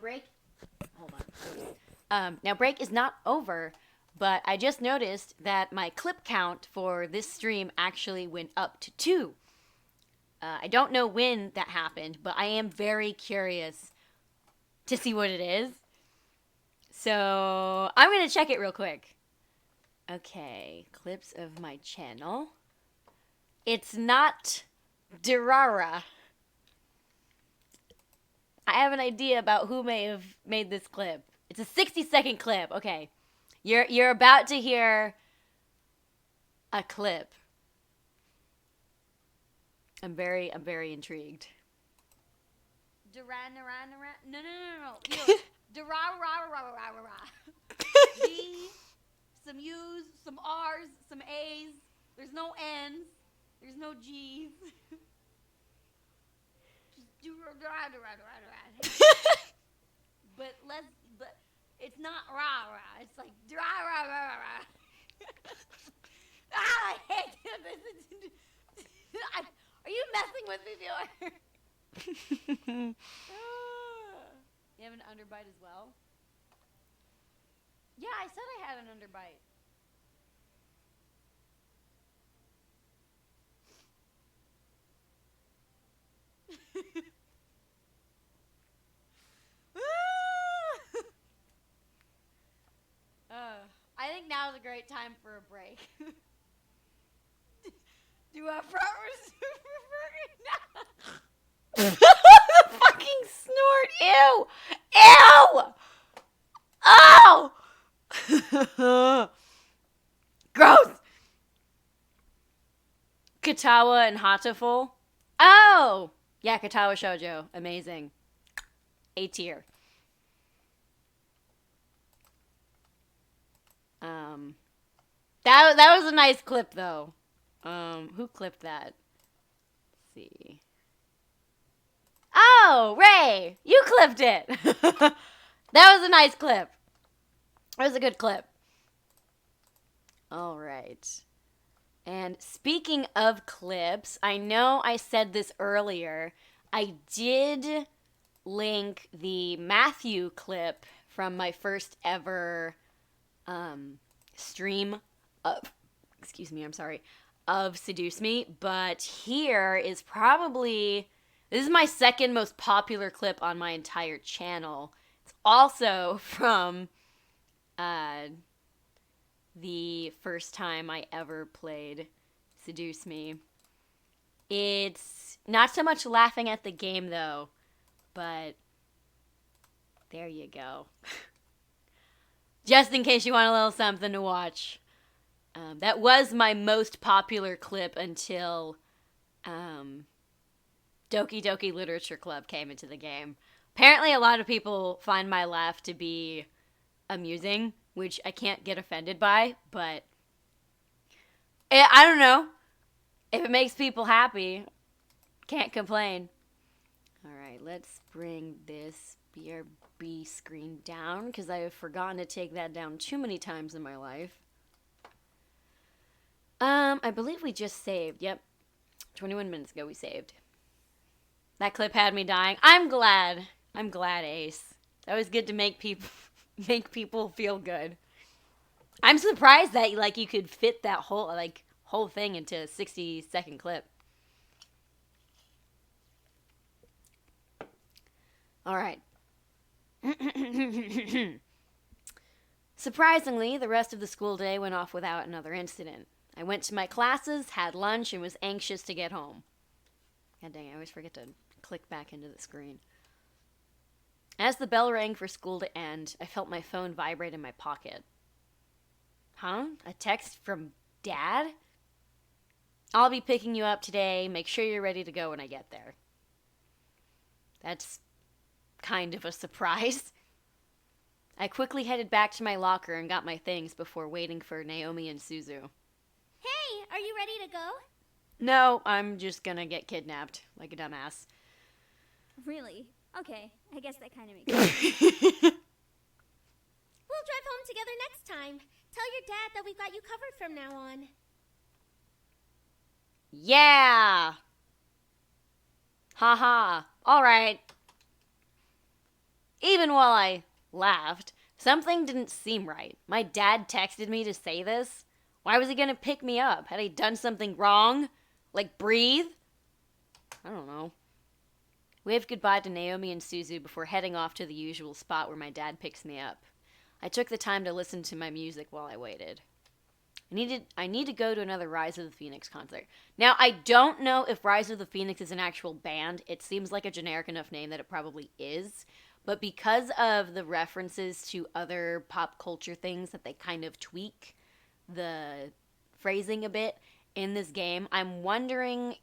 break... Hold on. Now, break is not over, but I just noticed that my clip count for this stream actually went up to 2. I don't know when that happened, but I am very curious to see what it is. So, I'm going to check it real quick. Okay, clips of my channel. It's not Durara. I have an idea about who may have made this clip. It's a 60-second clip. Okay. You're about to hear a clip. I'm very intrigued. No. D, some U's, some R's, some A's. There's no N's. There's no G's. But it's not rah. It's like rah. I hate this. Are you messing with me, viewer? You have an underbite as well? Yeah, I said I had an underbite. I think now is a great time for a break. Do a fucking snort. Ew. Oh! Gross. Katawa and Hatoful. Oh! Yeah, Katawa Shoujo. Amazing. A tier. That was a nice clip, though. Who clipped that? Let's see. Oh, Ray! You clipped it! That was a nice clip. That was a good clip. Alright. And speaking of clips, I know I said this earlier. I did link the Matthew clip from my first ever stream of, of Seduce Me, but here is probably, this is my second most popular clip on my entire channel. It's also from the first time I ever played Seduce Me. It's not so much laughing at the game, though, but there you go. Just in case you want a little something to watch. That was my most popular clip until Doki Doki Literature Club came into the game. Apparently a lot of people find my laugh to be amusing, which I can't get offended by, but I don't know. If it makes people happy, can't complain. Alright, let's bring this BRB screen down, because I have forgotten to take that down too many times in my life. I believe we just saved. Yep. 21 minutes ago we saved. That clip had me dying. I'm glad. I'm glad, Ace. That was good to make people feel good. I'm surprised that you could fit that whole thing into a 60-second clip. All right. Surprisingly, the rest of the school day went off without another incident. I went to my classes, had lunch, and was anxious to get home. God dang, I always forget to click back into the screen. As the bell rang for school to end, I felt my phone vibrate in my pocket. Huh? A text from Dad? I'll be picking you up today. Make sure you're ready to go when I get there. That's kind of a surprise. I quickly headed back to my locker and got my things before waiting for Naomi and Suzu. Hey, are you ready to go? No, I'm just gonna get kidnapped, like a dumbass. Really? Okay, I guess that kind of makes sense. We'll drive home together next time. Tell your dad that we've got you covered from now on. Yeah! Haha. Alright. Even while I laughed, something didn't seem right. My dad texted me to say this. Why was he gonna pick me up? Had I done something wrong? Like breathe? I don't know. Waved goodbye to Naomi and Suzu before heading off to the usual spot where my dad picks me up. I took the time to listen to my music while I waited. I need to go to another Rise of the Phoenix concert. Now, I don't know if Rise of the Phoenix is an actual band. It seems like a generic enough name that it probably is. But because of the references to other pop culture things that they kind of tweak the phrasing a bit in this game, I'm wondering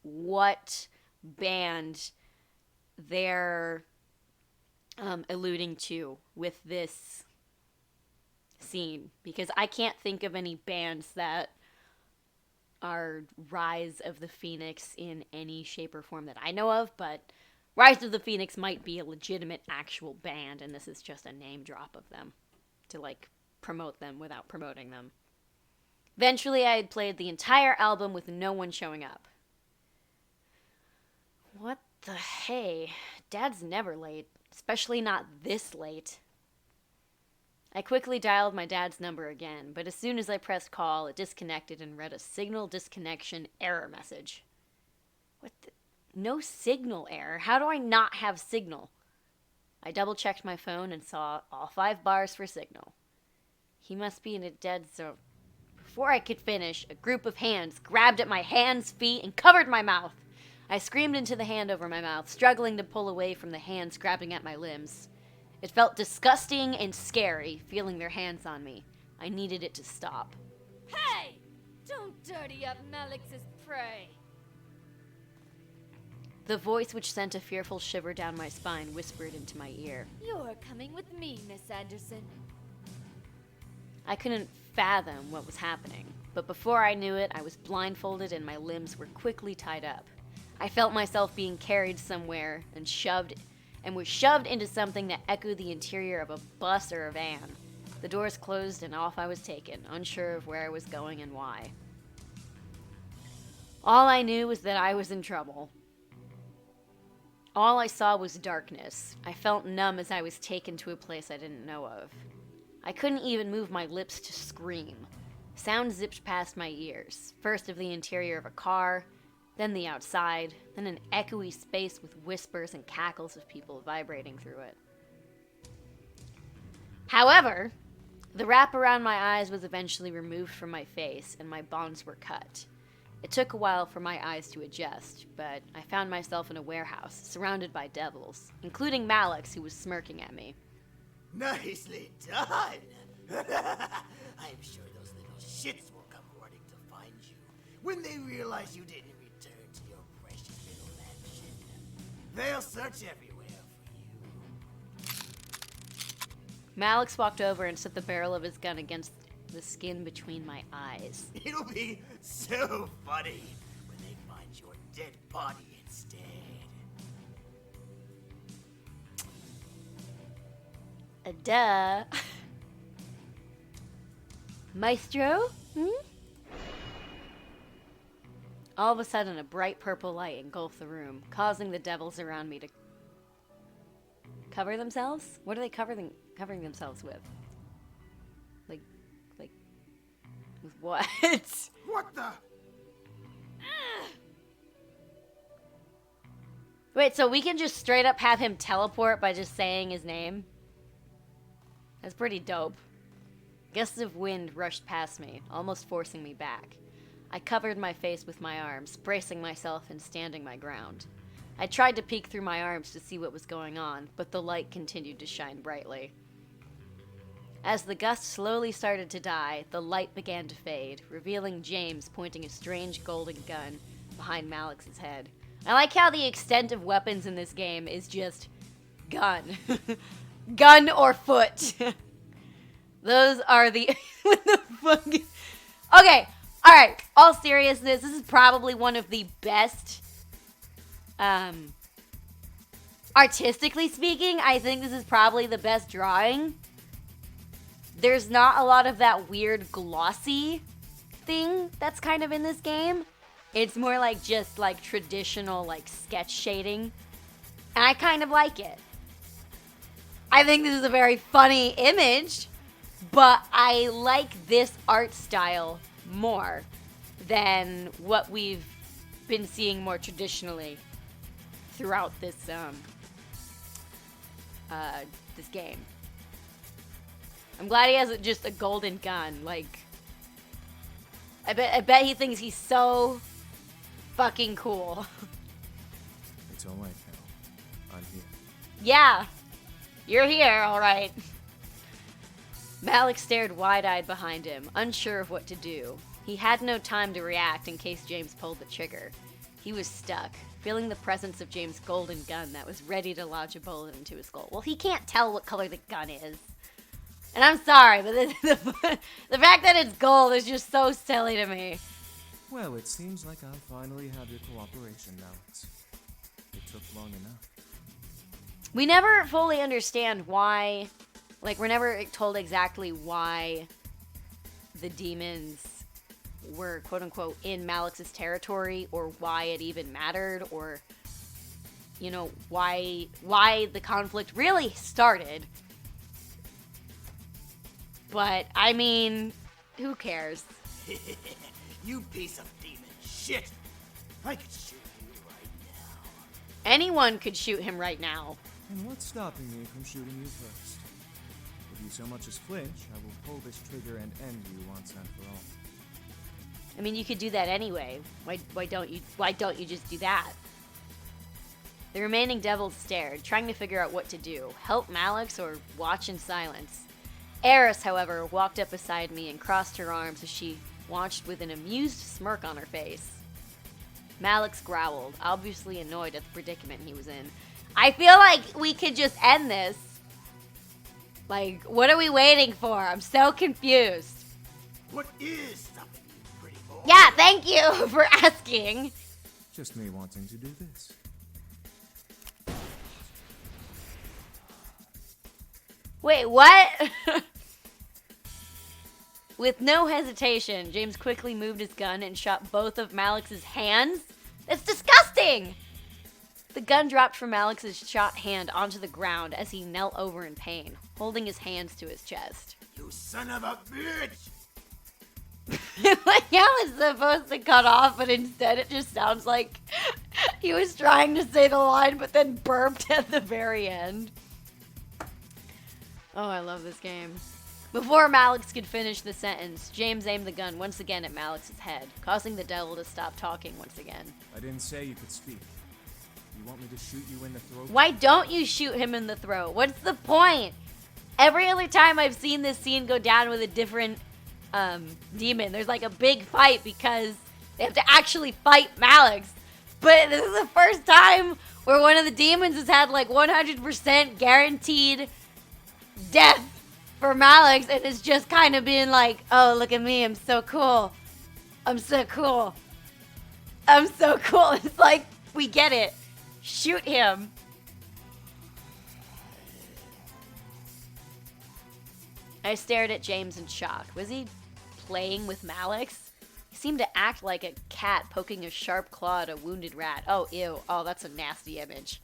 what band they're alluding to with this scene, because I can't think of any bands that are Rise of the Phoenix in any shape or form that I know of, but Rise of the Phoenix might be a legitimate actual band, and this is just a name drop of them to, like, promote them without promoting them. Eventually, I had played the entire album with no one showing up. What the hey? Dad's never late, especially not this late. I quickly dialed my dad's number again, but as soon as I pressed call, it disconnected and read a signal disconnection error message. What the? No signal error? How do I not have signal? I double-checked my phone and saw all 5 bars for signal. He must be in a dead zone. Before I could finish, a group of hands grabbed at my hands, feet, and covered my mouth. I screamed into the hand over my mouth, struggling to pull away from the hands grabbing at my limbs. It felt disgusting and scary, feeling their hands on me. I needed it to stop. Hey! Don't dirty up Malix's prey! The voice, which sent a fearful shiver down my spine, whispered into my ear. You're coming with me, Miss Anderson. I couldn't fathom what was happening, but before I knew it, I was blindfolded and my limbs were quickly tied up. I felt myself being carried somewhere and was shoved into something that echoed the interior of a bus or a van. The doors closed and off I was taken, unsure of where I was going and why. All I knew was that I was in trouble. All I saw was darkness. I felt numb as I was taken to a place I didn't know of. I couldn't even move my lips to scream. Sound zipped past my ears, first of the interior of a car, then the outside, then an echoey space with whispers and cackles of people vibrating through it. However, the wrap around my eyes was eventually removed from my face, and my bonds were cut. It took a while for my eyes to adjust, but I found myself in a warehouse, surrounded by devils, including Malix, who was smirking at me. Nicely done! I'm sure those little shits will come running to find you when they realize you didn't return to your precious little mansion. They'll search everywhere for you. Malix walked over and set the barrel of his gun against the skin between my eyes. It'll be so funny when they find your dead body instead. Duh. Maestro? All of a sudden, a bright purple light engulfed the room, causing the devils around me to cover themselves? What are they covering themselves with? Like, with what? What the? Wait, so we can just straight up have him teleport by just saying his name? That's pretty dope. Gusts of wind rushed past me, almost forcing me back. I covered my face with my arms, bracing myself and standing my ground. I tried to peek through my arms to see what was going on, but the light continued to shine brightly. As the gust slowly started to die, the light began to fade, revealing James pointing a strange golden gun behind Malix's head. I like how the extent of weapons in this game is just gun. Gun or foot. Those are the... What the fuck? Okay, alright. All seriousness, this is probably one of the best... artistically speaking, I think this is probably the best drawing. There's not a lot of that weird glossy thing that's kind of in this game. It's more like just like traditional like sketch shading. And I kind of like it. I think this is a very funny image, but I like this art style more than what we've been seeing more traditionally throughout this this game. I'm glad he has just a golden gun. Like, I bet he thinks he's so fucking cool. It's all right, Hal. I'm here. Yeah, you're here, all right. Malik stared wide-eyed behind him, unsure of what to do. He had no time to react in case James pulled the trigger. He was stuck, feeling the presence of James' golden gun that was ready to lodge a bullet into his skull. Well, he can't tell what color the gun is. And I'm sorry, but the fact that it's gold is just so silly to me. Well, it seems like I finally have your cooperation now. It took long enough. We never fully understand why, like, we're never told exactly why the demons were, quote-unquote, in Malik's territory, or why it even mattered, or, you know, why the conflict really started. But, I mean, who cares? You piece of demon shit! I could shoot you right now. Anyone could shoot him right now. And what's stopping me from shooting you first? If you so much as flinch, I will pull this trigger and end you once and for all. I mean, you could do that anyway. Why don't you just do that? The remaining devils stared, trying to figure out what to do. Help Malix or watch in silence. Eris, however, walked up beside me and crossed her arms as she watched with an amused smirk on her face. Malix growled, obviously annoyed at the predicament he was in. I feel like we could just end this. Like, what are we waiting for? I'm so confused. What is stopping you, pretty boy? Yeah, thank you for asking. Just me wanting to do this. Wait, what? With no hesitation, James quickly moved his gun and shot both of Malix's hands. That's disgusting! The gun dropped from Malix's shot hand onto the ground as he knelt over in pain, holding his hands to his chest. You son of a bitch! Like how it's supposed to cut off, but instead it just sounds like he was trying to say the line, but then burped at the very end. Oh, I love this game. Before Malix could finish the sentence, James aimed the gun once again at Malix's head, causing the devil to stop talking once again. I didn't say you could speak. You want me to shoot you in the throat? Why don't you shoot him in the throat? What's the point? Every other time I've seen this scene go down with a different demon, there's like a big fight because they have to actually fight Malix. But this is the first time where one of the demons has had like 100% guaranteed death for Malix, and it's just kind of being like, oh, look at me, I'm so cool. I'm so cool. I'm so cool. It's like, we get it. Shoot him. I stared at James in shock. Was he playing with Malix? He seemed to act like a cat poking a sharp claw at a wounded rat. Oh, ew. Oh, that's a nasty image.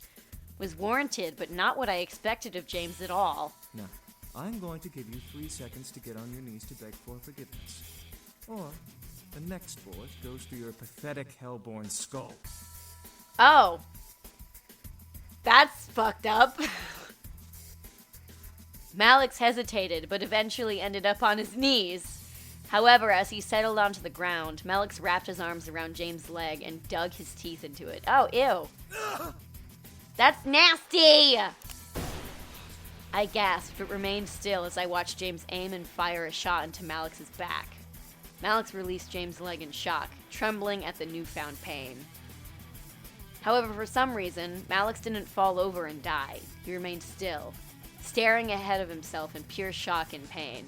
Was warranted, but not what I expected of James at all. No. I'm going to give you 3 seconds to get on your knees to beg for forgiveness. Or, the next bullet goes through your pathetic hellborn skull. Oh. That's fucked up. Malix hesitated, but eventually ended up on his knees. However, as he settled onto the ground, Malix wrapped his arms around James' leg and dug his teeth into it. Oh, ew. That's nasty! I gasped, but remained still as I watched James aim and fire a shot into Malix's back. Malix released James' leg in shock, trembling at the newfound pain. However, for some reason, Malix didn't fall over and die. He remained still, staring ahead of himself in pure shock and pain.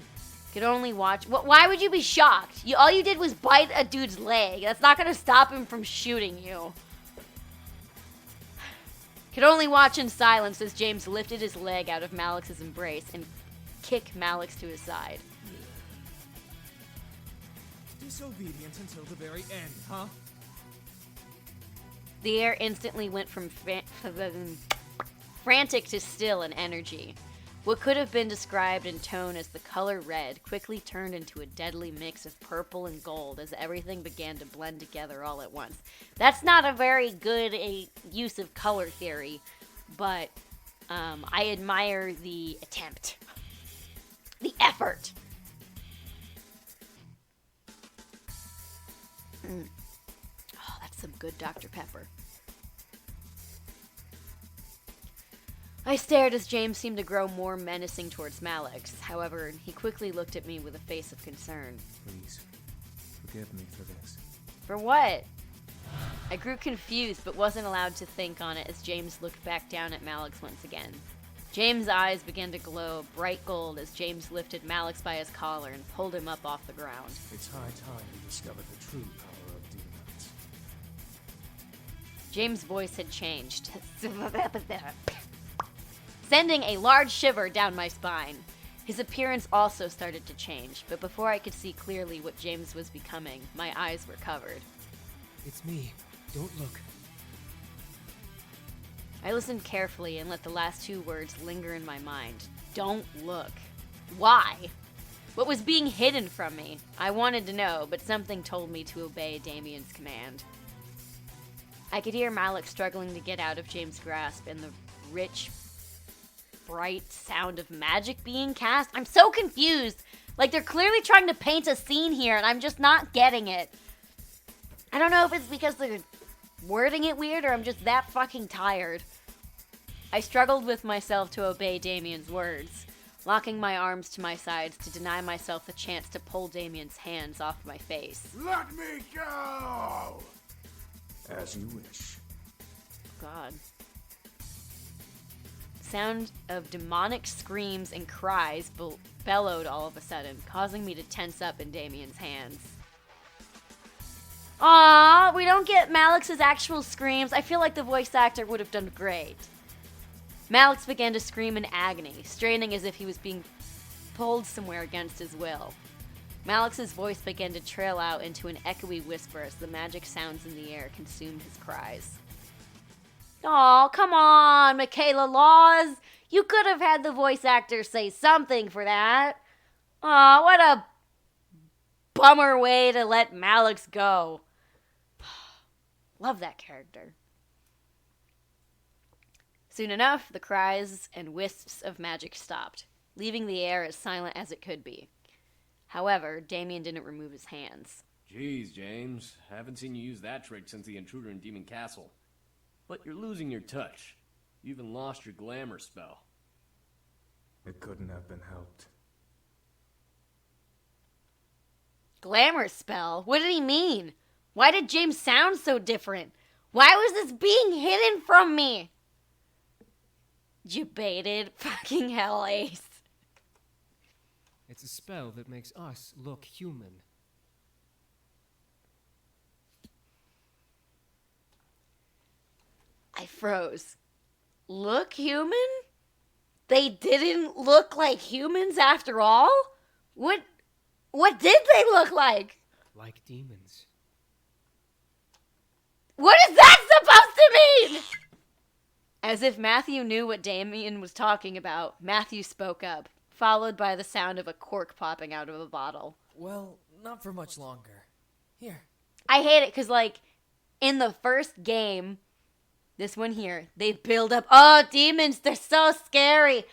Could only watch. Why would you be shocked? All you did was bite a dude's leg. That's not gonna stop him from shooting you. Could only watch in silence as James lifted his leg out of Malix's embrace and kicked Malix to his side. Disobedient until the very end, huh? The air instantly went from frantic to still in energy. What could have been described in tone as the color red quickly turned into a deadly mix of purple and gold as everything began to blend together all at once. That's not a very good use of color theory, but I admire the attempt. The effort. Oh, that's some good Dr. Pepper. I stared as James seemed to grow more menacing towards Malix. However, he quickly looked at me with a face of concern. Please, forgive me for this. For what? I grew confused but wasn't allowed to think on it as James looked back down at Malix once again. James' eyes began to glow bright gold as James lifted Malix by his collar and pulled him up off the ground. It's high time you discovered the true power of demons. James' voice had changed, sending a large shiver down my spine. His appearance also started to change, but before I could see clearly what James was becoming, my eyes were covered. It's me. Don't look. I listened carefully and let the last two words linger in my mind. Don't look. Why? What was being hidden from me? I wanted to know, but something told me to obey Damien's command. I could hear Malix struggling to get out of James' grasp and the rich, bright sound of magic being cast. I'm so confused. Like, they're clearly trying to paint a scene here, and I'm just not getting it. I don't know if it's because they're wording it weird or I'm just that fucking tired. I struggled with myself to obey Damien's words, locking my arms to my sides to deny myself the chance to pull Damien's hands off my face. Let me go! As you wish. God. Sound of demonic screams and cries bellowed all of a sudden, causing me to tense up in Damien's hands. Aww, we don't get Malix's actual screams. I feel like the voice actor would have done great. Malix began to scream in agony, straining as if he was being pulled somewhere against his will. Malix's voice began to trail out into an echoey whisper as the magic sounds in the air consumed his cries. Aw, come on, Michaela Laws. You could have had the voice actor say something for that. Aw, what a bummer way to let Malix go. Love that character. Soon enough, the cries and wisps of magic stopped, leaving the air as silent as it could be. However, Damien didn't remove his hands. Jeez, James. Haven't seen you use that trick since the intruder in Demon Castle. But you're losing your touch. You even lost your glamour spell. It couldn't have been helped. Glamour spell? What did he mean? Why did James sound so different? Why was this being hidden from me? You baited fucking hell, Ace. It's a spell that makes us look human. I froze. Look human? They didn't look like humans after all? What did they look like? Like demons. What is that supposed to mean? As if Matthew knew what Damien was talking about, Matthew spoke up, followed by the sound of a cork popping out of a bottle. Well, not for much longer. Here. I hate it because, like, in the first game, this one here, they build up, oh, demons, they're so scary.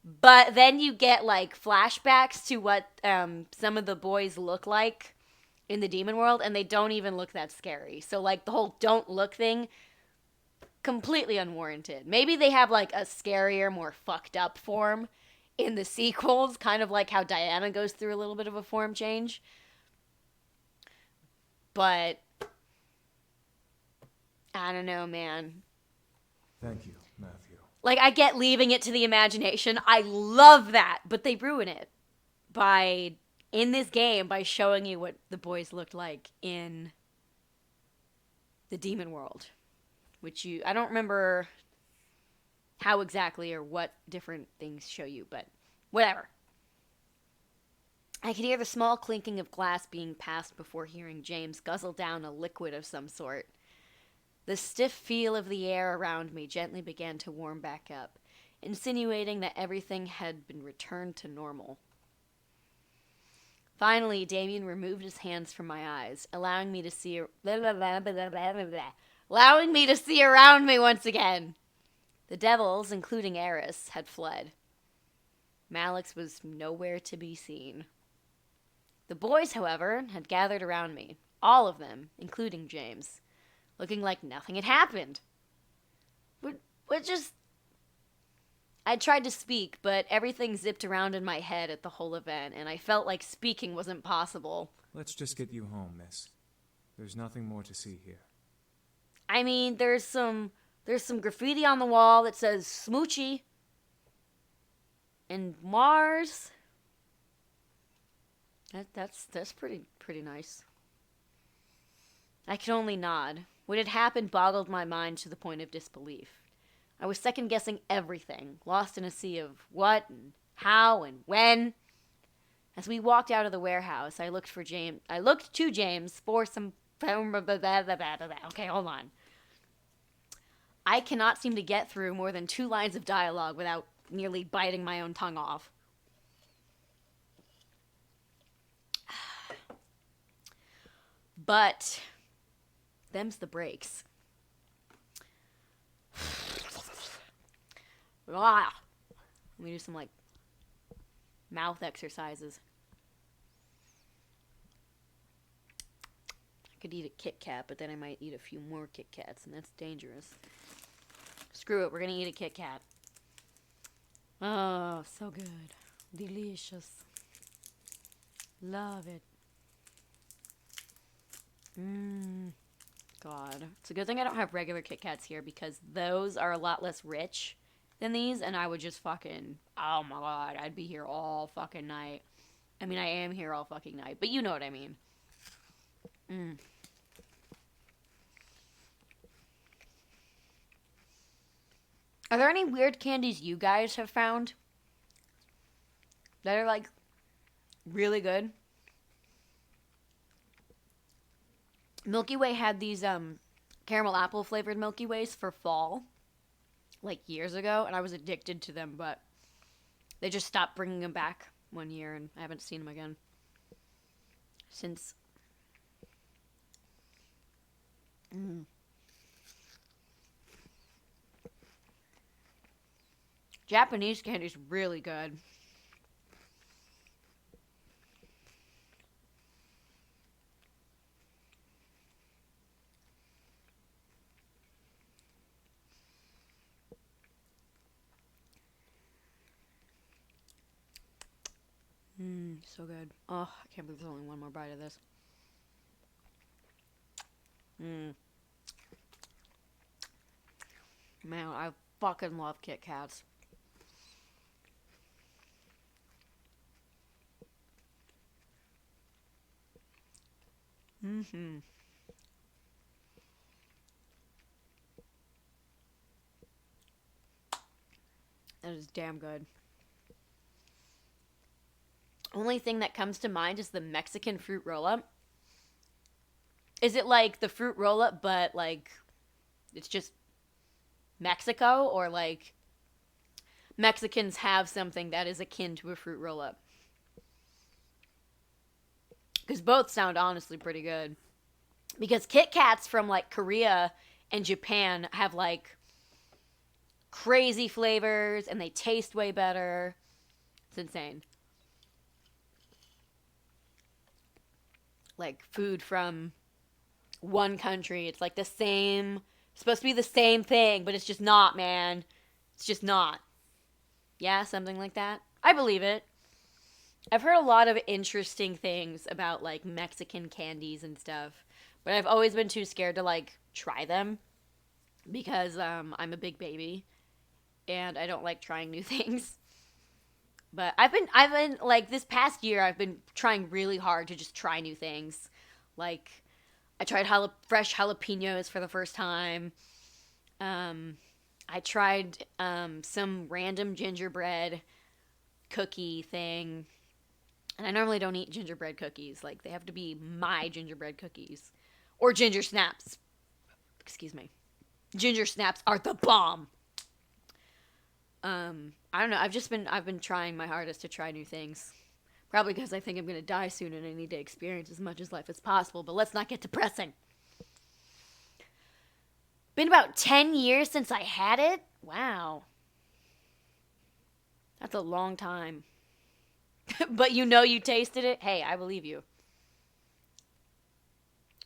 But then you get, like, flashbacks to what some of the boys look like in the demon world, and they don't even look that scary. So, like, the whole don't look thing, completely unwarranted. Maybe they have, like, a scarier, more fucked up form in the sequels, kind of like how Diana goes through a little bit of a form change. But I don't know, man. Thank you, Matthew. Like, I get leaving it to the imagination. I love that. But they ruin it in this game, by showing you what the boys looked like in the demon world. Which I don't remember how exactly or what different things show you, but whatever. I could hear the small clinking of glass being passed before hearing James guzzle down a liquid of some sort. The stiff feel of the air around me gently began to warm back up, insinuating that everything had been returned to normal. Finally, Damien removed his hands from my eyes, allowing me to see around me once again. The devils, including Eris, had fled. Malix was nowhere to be seen. The boys, however, had gathered around me, all of them, including James, looking like nothing had happened. I tried to speak, but everything zipped around in my head at the whole event, and I felt like speaking wasn't possible. Let's just get you home, miss. There's nothing more to see here. I mean, there's some graffiti on the wall that says Smoochie. And Mars. That's pretty nice. I could only nod. What had happened boggled my mind to the point of disbelief. I was second-guessing everything, lost in a sea of what and how and when. As we walked out of the warehouse, I looked to James for some... Okay, hold on. I cannot seem to get through more than 2 lines of dialogue without nearly biting my own tongue off. But them's the breaks. Let me do some, like, mouth exercises. I could eat a Kit Kat, but then I might eat a few more Kit Kats, and that's dangerous. Screw it, we're gonna eat a Kit Kat. Oh, so good. Delicious. Love it. God. It's a good thing I don't have regular Kit Kats here, because those are a lot less rich than these, and I would just fucking, oh my god, I'd be here all fucking night. I mean, I am here all fucking night, but you know what I mean. Are there any weird candies you guys have found that are, like, really good? Milky Way had these, caramel apple flavored Milky Ways for fall, like, years ago, and I was addicted to them, but they just stopped bringing them back one year, and I haven't seen them again since. Japanese candy's really good. So good. Oh, I can't believe there's only one more bite of this. Man, I fucking love Kit Kats. That is damn good. Only thing that comes to mind is the Mexican fruit roll-up. Is it like the fruit roll-up, but, like, it's just Mexico? Or, like, Mexicans have something that is akin to a fruit roll-up? Because both sound honestly pretty good. Because Kit Kats from, like, Korea and Japan have, like, crazy flavors, and they taste way better. It's insane. Like, food from one country. It's like the same, supposed to be the same thing, but it's just not, man. It's just not. Yeah, something like that. I believe it. I've heard a lot of interesting things about, like, Mexican candies and stuff, but I've always been too scared to, like, try them because I'm a big baby and I don't like trying new things. But I've been, like, this past year, I've been trying really hard to just try new things. Like, I tried fresh jalapenos for the first time. I tried some random gingerbread cookie thing. And I normally don't eat gingerbread cookies. Like, they have to be my gingerbread cookies. Or ginger snaps. Excuse me. Ginger snaps are the bomb. I don't know. I've been trying my hardest to try new things. Probably because I think I'm gonna die soon and I need to experience as much as life as possible. But let's not get depressing. Been about 10 years since I had it. Wow, that's a long time. But you know you tasted it. Hey, I believe you.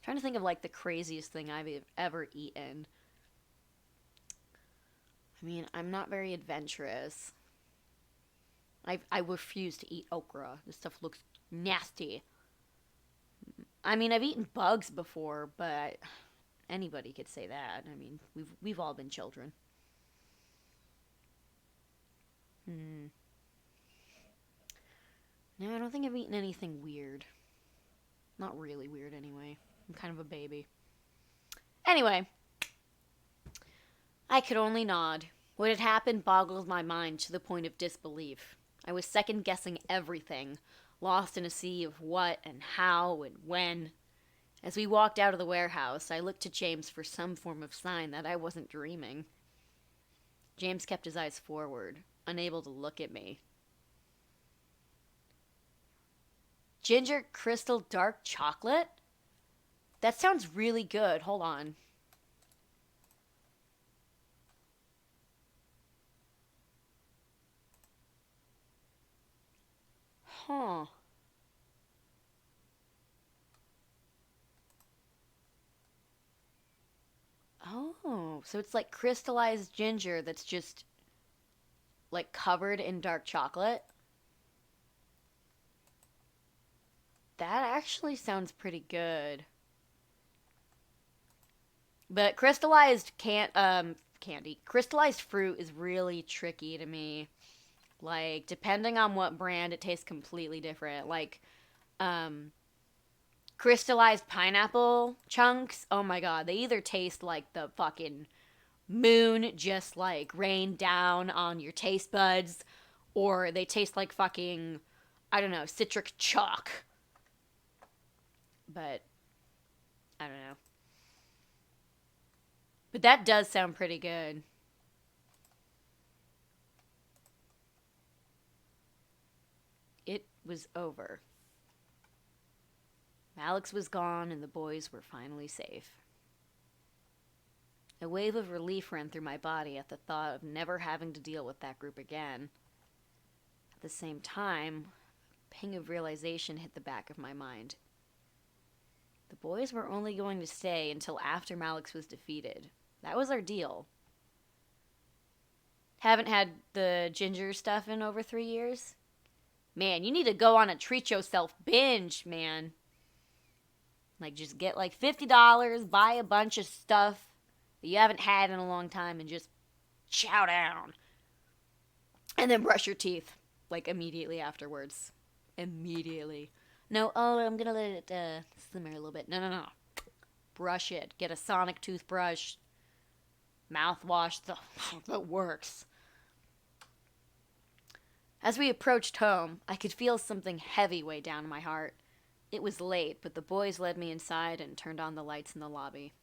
Trying to think of like the craziest thing I've ever eaten. I mean, I'm not very adventurous. I refuse to eat okra. This stuff looks nasty. I mean, I've eaten bugs before, but anybody could say that. I mean, we've all been children. No, I don't think I've eaten anything weird. Not really weird, anyway. I'm kind of a baby. Anyway, I could only nod. What had happened boggled my mind to the point of disbelief. I was second-guessing everything, lost in a sea of what and how and when. As we walked out of the warehouse, I looked to James for some form of sign that I wasn't dreaming. James kept his eyes forward, unable to look at me. Ginger crystal dark chocolate? That sounds really good. Hold on. Huh. Oh, so it's like crystallized ginger that's just like covered in dark chocolate. That actually sounds pretty good. But crystallized candy, crystallized fruit is really tricky to me. Like, depending on what brand, it tastes completely different. Like, crystallized pineapple chunks, oh my god, they either taste like the fucking moon just, like, rained down on your taste buds, or they taste like fucking, I don't know, citric chalk. But, I don't know. But that does sound pretty good. It was over. Alex was gone and the boys were finally safe. A wave of relief ran through my body at the thought of never having to deal with that group again. At the same time, a pang of realization hit the back of my mind. The boys were only going to stay until after Malix was defeated. That was our deal. Haven't had the ginger stuff in over 3 years? Man, you need to go on a treat yourself binge, man. Like, just get like $50, buy a bunch of stuff that you haven't had in a long time, and just chow down. And then brush your teeth, like, immediately afterwards. Immediately. No, I'm gonna let it simmer a little bit. No. Brush it. Get a sonic toothbrush. Mouthwash. That works. As we approached home, I could feel something heavy weigh down my heart. It was late, but the boys led me inside and turned on the lights in the lobby.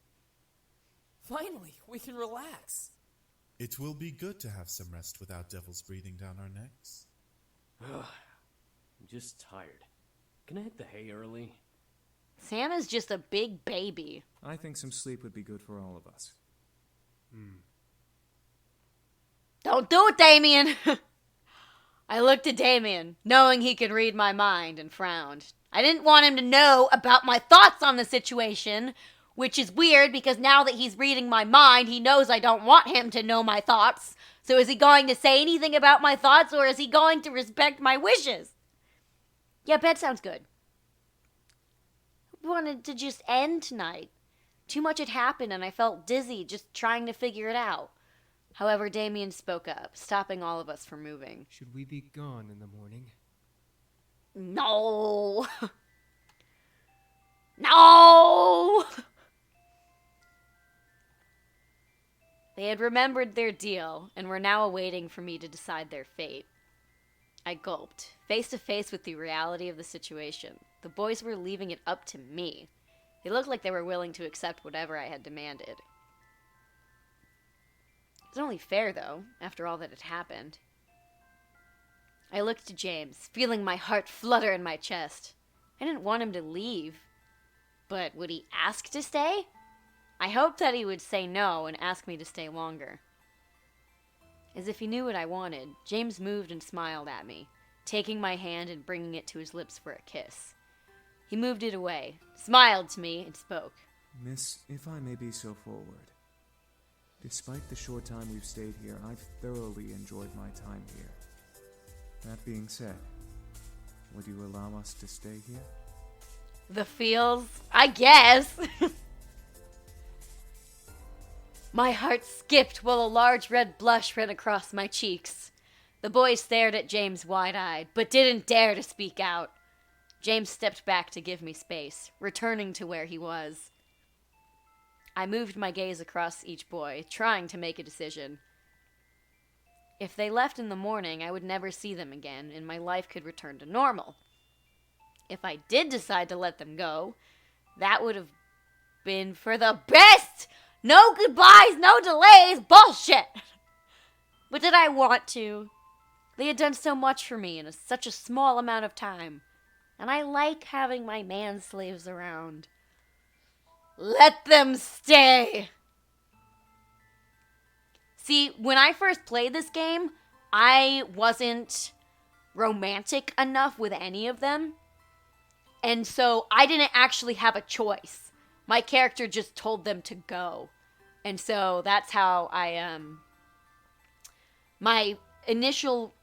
Finally, we can relax. It will be good to have some rest without devils breathing down our necks. I'm just tired. Can I hit the hay early? Sam is just a big baby. I think some sleep would be good for all of us. Don't do it, Damien! I looked at Damien, knowing he could read my mind, and frowned. I didn't want him to know about my thoughts on the situation, which is weird because now that he's reading my mind, he knows I don't want him to know my thoughts. So is he going to say anything about my thoughts, or is he going to respect my wishes? Yeah, bed sounds good. I wanted to just end tonight. Too much had happened and I felt dizzy just trying to figure it out. However, Damien spoke up, stopping all of us from moving. Should we be gone in the morning? No! No! They had remembered their deal and were now awaiting for me to decide their fate. I gulped, face to face with the reality of the situation. The boys were leaving it up to me. They looked like they were willing to accept whatever I had demanded. It's only fair, though, after all that had happened. I looked to James, feeling my heart flutter in my chest. I didn't want him to leave. But would he ask to stay? I hoped that he would say no and ask me to stay longer. As if he knew what I wanted, James moved and smiled at me, taking my hand and bringing it to his lips for a kiss. He moved it away, smiled to me, and spoke. Miss, if I may be so forward. Despite the short time we've stayed here, I've thoroughly enjoyed my time here. That being said, would you allow us to stay here? The feels? I guess. My heart skipped while a large red blush ran across my cheeks. The boy stared at James wide-eyed, but didn't dare to speak out. James stepped back to give me space, returning to where he was. I moved my gaze across each boy, trying to make a decision. If they left in the morning, I would never see them again, and my life could return to normal. If I did decide to let them go, that would have been for the best! No goodbyes, no delays, bullshit! But did I want to? They had done so much for me in such a small amount of time, and I like having my man-slaves around. Let them stay! See, when I first played this game, I wasn't romantic enough with any of them. And so I didn't actually have a choice. My character just told them to go. And so that's how my initial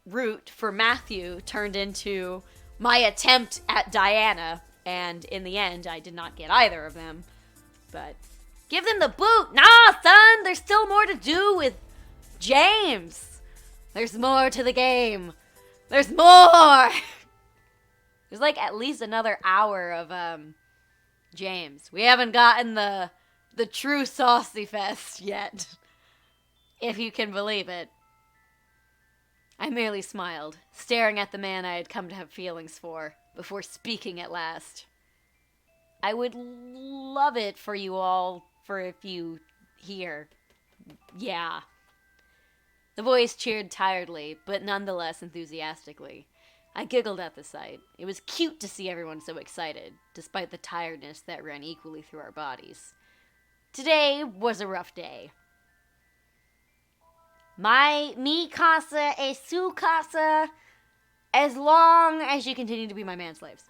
route for Matthew turned into my attempt at Diana. And in the end, I did not get either of them. But give them the boot. Nah, son, there's still more to do with James. There's more to the game. There's more. There's like at least another hour of James. We haven't gotten the true saucy fest yet. If you can believe it. I merely smiled, staring at the man I had come to have feelings for, before speaking at last. I would love it for you all, for if you hear. Yeah. The boys cheered tiredly, but nonetheless enthusiastically. I giggled at the sight. It was cute to see everyone so excited, despite the tiredness that ran equally through our bodies. Today was a rough day. Mi casa es su casa, as long as you continue to be my manslaves.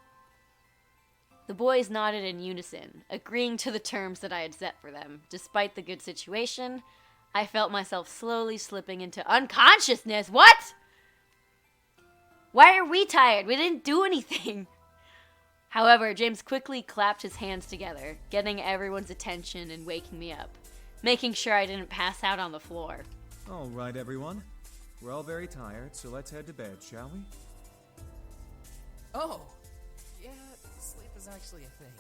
The boys nodded in unison, agreeing to the terms that I had set for them. Despite the good situation, I felt myself slowly slipping into unconsciousness. What? Why are we tired? We didn't do anything. However, James quickly clapped his hands together, getting everyone's attention and waking me up, making sure I didn't pass out on the floor. All right, everyone. We're all very tired, so let's head to bed, shall we? Oh, yeah, sleep is actually a thing.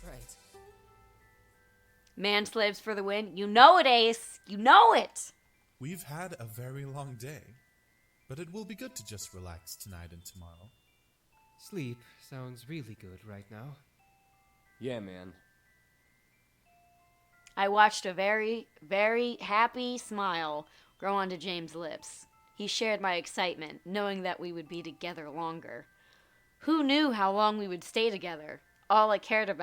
Right. Manslaves for the win. You know it, Ace. You know it. We've had a very long day, but it will be good to just relax tonight and tomorrow. Sleep sounds really good right now. Yeah, man. I watched a very, very happy smile grow onto James' lips. He shared my excitement, knowing that we would be together longer. Who knew how long we would stay together? All I cared about